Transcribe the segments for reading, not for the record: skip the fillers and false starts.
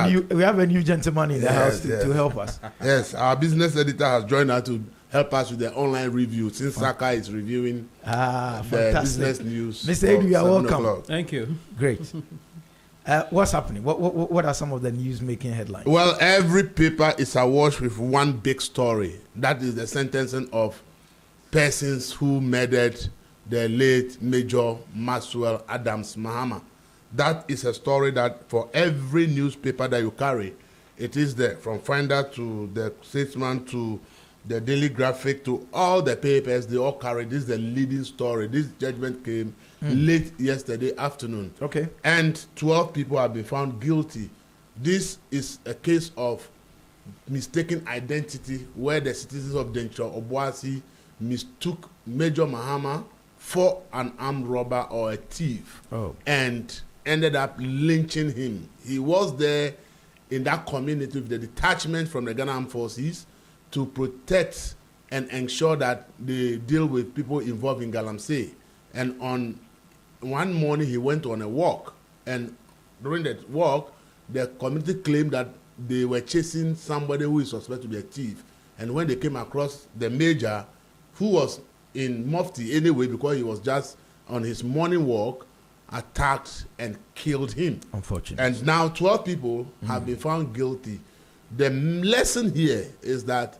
have a new gentleman in the house to help us. Yes, our business editor has joined us to help us with the online review since Saka is reviewing the business news. Mr. Edu, you are welcome. Thank you. Great. What's happening? What are some of the news-making headlines? Well, every paper is awash with one big story. That is the sentencing of persons who murdered the late Major Maxwell Adams Mahama. That is a story that for every newspaper that you carry, it is there, from Finder to the Statesman to the Daily Graphic to all the papers, they all carry. This is the leading story. This judgment came late yesterday afternoon. Okay. And 12 people have been found guilty. This is a case of mistaken identity where the citizens of Dencho Obuasi mistook Major Mahama for an armed robber or a thief and ended up lynching him. He was there in that community with the detachment from the Ghana Armed Forces to protect and ensure that they deal with people involved in Galamsey. And on one morning, he went on a walk. And during that walk, the community claimed that they were chasing somebody who is suspected to be a thief. And when they came across the major, who was in Mufti anyway, because he was just on his morning walk, attacked and killed him. Unfortunately. And now 12 people have been found guilty. The lesson here is that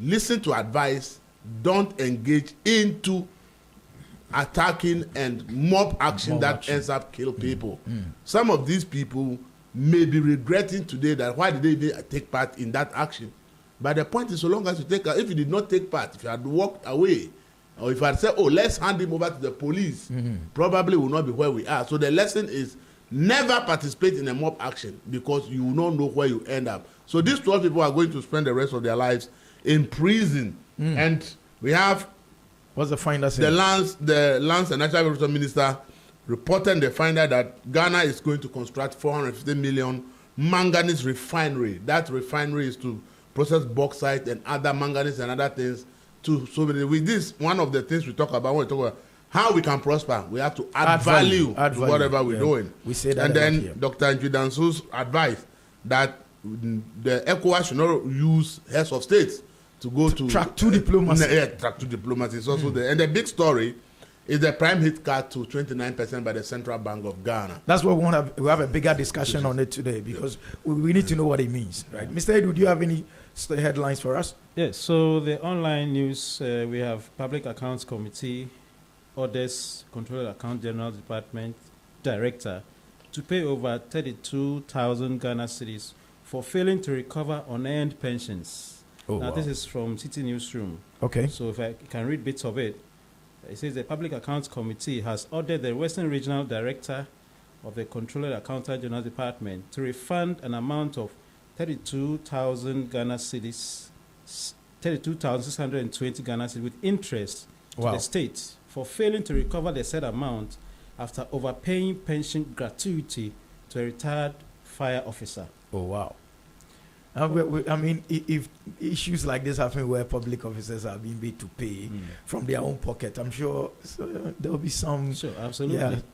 listen to advice, don't engage into attacking and mob action ends up kill people. Some of these people may be regretting today that why did they even take part in that action. But the point is, so long as you take, if you did not take part, if you had walked away, or if I had said, oh, let's hand him over to the police, probably will not be where we are. So the lesson is never participate in a mob action because you will not know where you end up. So these 12 people are going to spend the rest of their lives in prison. And we have what's the finder saying? The Lands and Natural Resources Minister reported the finder that Ghana is going to construct 450 million manganese refinery. That refinery is to process bauxite and other manganese and other things. With this, one of the things we talk about when we talk about how we can prosper, we have to add value to whatever we're doing. We say that. And then Dr. Njudansu's advice that the ECOWAS should not use heads of states to go to track 2 diplomacy. Track 2 diplomacy is also there. And the big story is the prime hit cut to 29% by the Central Bank of Ghana. That's what we have a bigger discussion on it today because we need to know what it means, right? Mr. Edu, do you have any headlines for us? Yes, so the online news, we have Public Accounts Committee orders Controller Account General Department Director to pay over 32,000 Ghana cedis for failing to recover unearned pensions. This is from City Newsroom. Okay. So if I can read bits of it, it says the Public Accounts Committee has ordered the Western Regional Director of the Controller Accountant General Department to refund an amount of 32,000 Ghana cedis, 32,620 Ghana cedis with interest to the state for failing to recover the said amount after overpaying pension gratuity to a retired fire officer. Oh, wow. I mean, if issues like this happen where public officers are being made to pay from their own pocket, I'm sure there will be some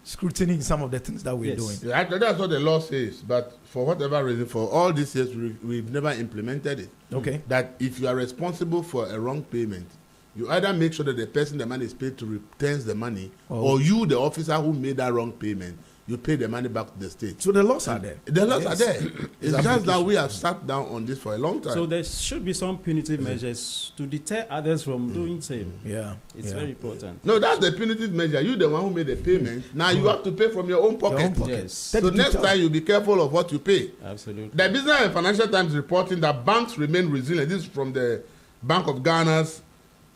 scrutiny in some of the things that we're doing. Yeah, that's what the law says, but for whatever reason, for all these years, we've never implemented it. Okay. That if you are responsible for a wrong payment, you either make sure that the person the money is paid to returns the money, or you, the officer who made that wrong payment, you pay the money back to the state. So the laws are there. The laws are there. It's just that we have sat down on this for a long time. So there should be some punitive measures to deter others from doing same. Yeah. It's very important. No, that's the punitive measure. You the one who made the payment. Now you have to pay from your own pocket. Your own pocket. Yes. So next time you be careful of what you pay. Absolutely. The Business and Financial Times reporting that banks remain resilient. This is from the Bank of Ghana's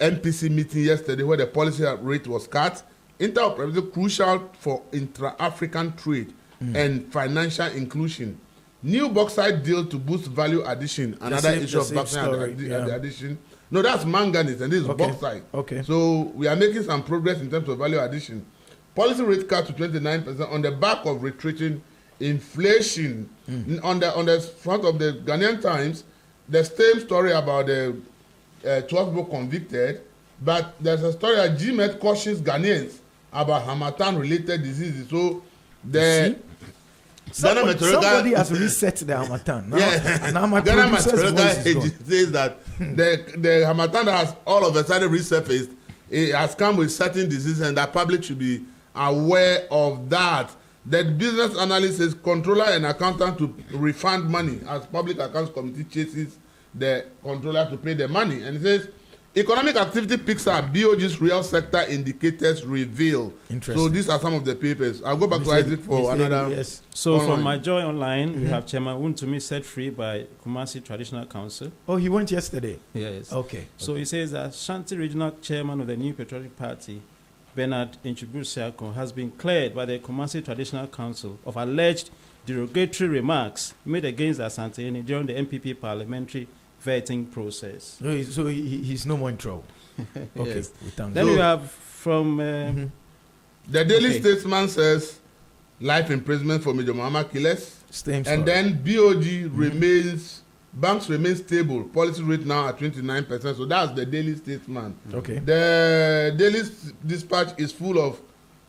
MPC meeting yesterday where the policy rate was cut. Interoperability is crucial for intra-African trade and financial inclusion. New bauxite deal to boost value addition. Another issue of bauxite addition. No, that's manganese and this is bauxite. Okay. So we are making some progress in terms of value addition. Policy rate cut to 29% on the back of retreating inflation. On the front of the Ghanaian Times, the same story about the 12 people convicted, but there's a story that GMET cautions Ghanaians about Hamatan-related diseases. So the Somebody has reset the Harmattan. Now, now my Ghana producer's voice Meteorological is gone. Agency says that the Harmattan that has all of a sudden resurfaced, it has come with certain diseases, and the public should be aware of that. The business analyst says controller and accountant to refund money as public accounts committee chases the controller to pay the money. And it says economic activity picks up, BOG's real sector indicators reveal. So these are some of the papers. I'll go back to Isaac for another. Yes. So from My Joy Online, we have Chairman Wontumi set free by Kumasi Traditional Council. Oh, he went yesterday? Yes. Okay. So he says that Shanti Regional Chairman of the New Patriotic Party, Bernard Inchubu-Siako, has been cleared by the Kumasi Traditional Council of alleged derogatory remarks made against Asante during the MPP parliamentary vetting process. So he's no more in trouble. Okay. Yes. Then Then we have from... The Daily Statesman says life imprisonment for Major Muhammad Kiles. And then BOG remains, banks remain stable. Policy rate now at 29%. So that's the Daily Statesman. Okay. The Daily Dispatch is full of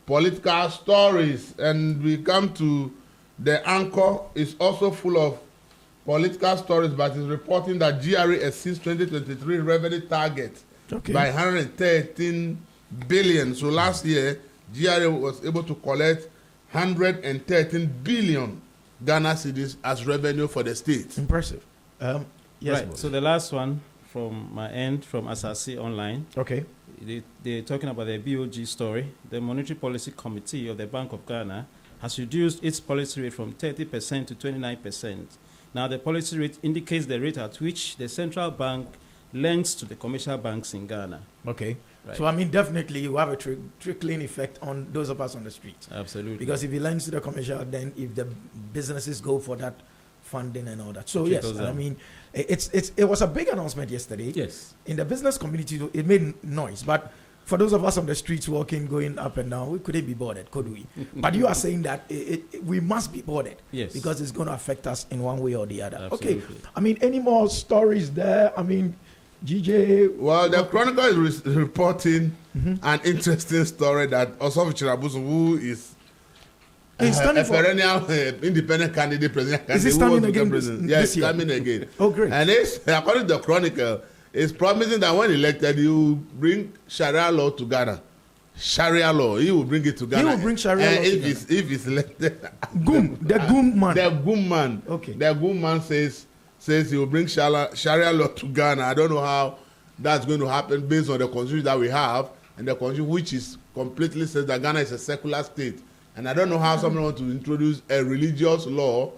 political stories. And we come to the Anchor is also full of political stories, but is reporting that GRA exceeds 2023 revenue target by 113 billion. So last year, GRA was able to collect 113 billion Ghana cedis as revenue for the state. Impressive. Yes. Right. So the last one from my end, from Asasi Online. Okay. They're talking about the BOG story. The Monetary Policy Committee of the Bank of Ghana has reduced its policy rate from 30% to 29%. Now, the policy rate indicates the rate at which the central bank lends to the commercial banks in Ghana. Okay. Right. So, I mean, definitely you have a trickling effect on those of us on the streets. Absolutely. Because if he lends to the commercial, then if the businesses go for that funding and all that. So, yes, I mean, it was a big announcement yesterday. Yes. In the business community, it made noise. But for those of us on the streets walking, going up and down, we couldn't be bothered, could we? But you are saying that we must be bothered. Yes. Because it's going to affect us in one way or the other. Absolutely. Okay. I mean, any more stories there? I mean, GJ. Well, the Chronicle is reporting an interesting story that Osofu Chirabusu, who is a perennial independent candidate, president candidate, is he standing again this year? Coming again. Oh, great. And according to the Chronicle, is promising that when elected, he will bring Sharia law to Ghana. Sharia law, he will bring it to Ghana. He will bring Sharia law to Ghana. If he's elected. The Goom man. The Goom man. Okay. The Goom man says he will bring Sharia law to Ghana. I don't know how that's going to happen based on the constitution that we have, and the constitution which is completely says that Ghana is a secular state. And I don't know how someone wants to introduce a religious law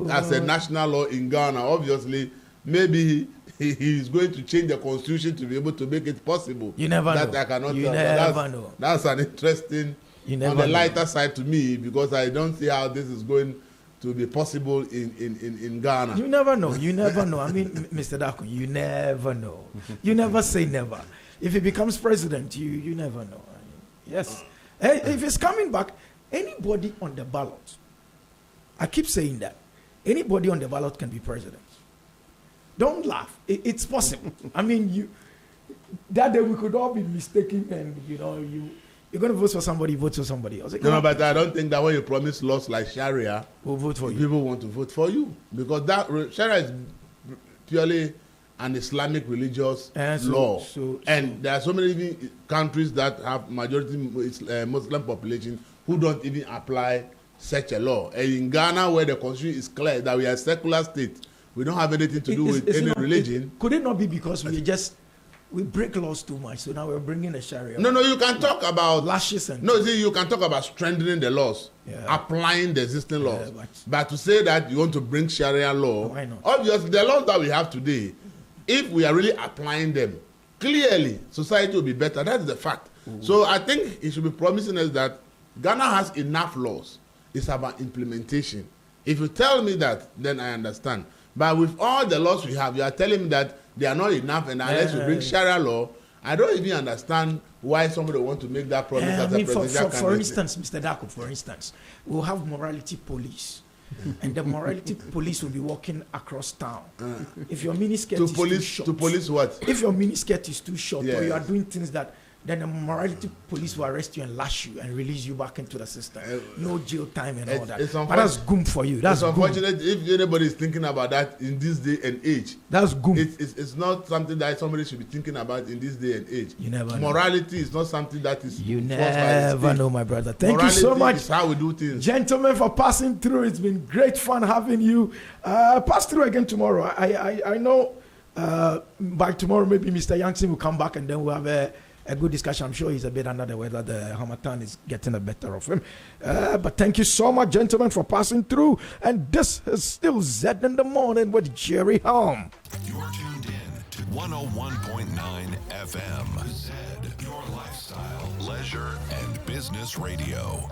as a national law in Ghana. Obviously, maybe he is going to change the constitution to be able to make it possible. You never know. I cannot you tell. Never know. That's an interesting, on the lighter side to me, because I don't see how this is going to be possible in Ghana. You never know. You never know. I mean, Mr. Dako, you never know. You never say never. If he becomes president, you never know. I mean, yes. If he's coming back, anybody on the ballot, I keep saying that, anybody on the ballot can be president. Don't laugh. It's possible. I mean, that day we could all be mistaken, and you're going to vote for somebody, vote for somebody else. No, but I don't think that when you promise laws like Sharia, we'll vote for people want to vote for you, because that Sharia is purely an Islamic religious law, and there are so many countries that have majority Muslim population who don't even apply such a law. And in Ghana, where the constitution is clear that we are a secular state, we don't have anything to do with any religion. Could it not be because we break laws too much, so now we're bringing a Sharia? No, you can talk about lashes and you can talk about strengthening the laws, applying the existing laws. But to say that you want to bring Sharia law, why not? Obviously the laws that we have today, if we are really applying them, clearly society will be better. That's the fact. So I think it should be promising us that Ghana has enough laws. It's about implementation. If you tell me that, then I understand. But with all the laws we have, you are telling me that they are not enough, and unless you bring Sharia law, I don't even understand why somebody want to make that promise as a presidential candidate. For instance, Mr. Dako, for instance, we'll have morality police. And the morality police will be walking across town. If your miniskirt is too short. To police what? If your miniskirt is too short, or you are doing things that then the morality police will arrest you and lash you and release you back into the system. No jail time and all that. But that's good for you. That's unfortunate if anybody is thinking about that in this day and age. That's good. It's not something that somebody should be thinking about in this day and age. You never know. Morality is not something that is. You never know, my brother. Thank you so much. Is how we do things. Gentlemen, for passing through. It's been great fun having you. Pass through again tomorrow. I know by tomorrow maybe Mr. Yankson will come back and then we'll have a good discussion. I'm sure he's a bit under the weather. The Hamatan is getting the better of him. But thank you so much, gentlemen, for passing through. And this is still Zed in the Morning with Jerry Helm. You're tuned in to 101.9 FM. Zed, your lifestyle, leisure, and business radio.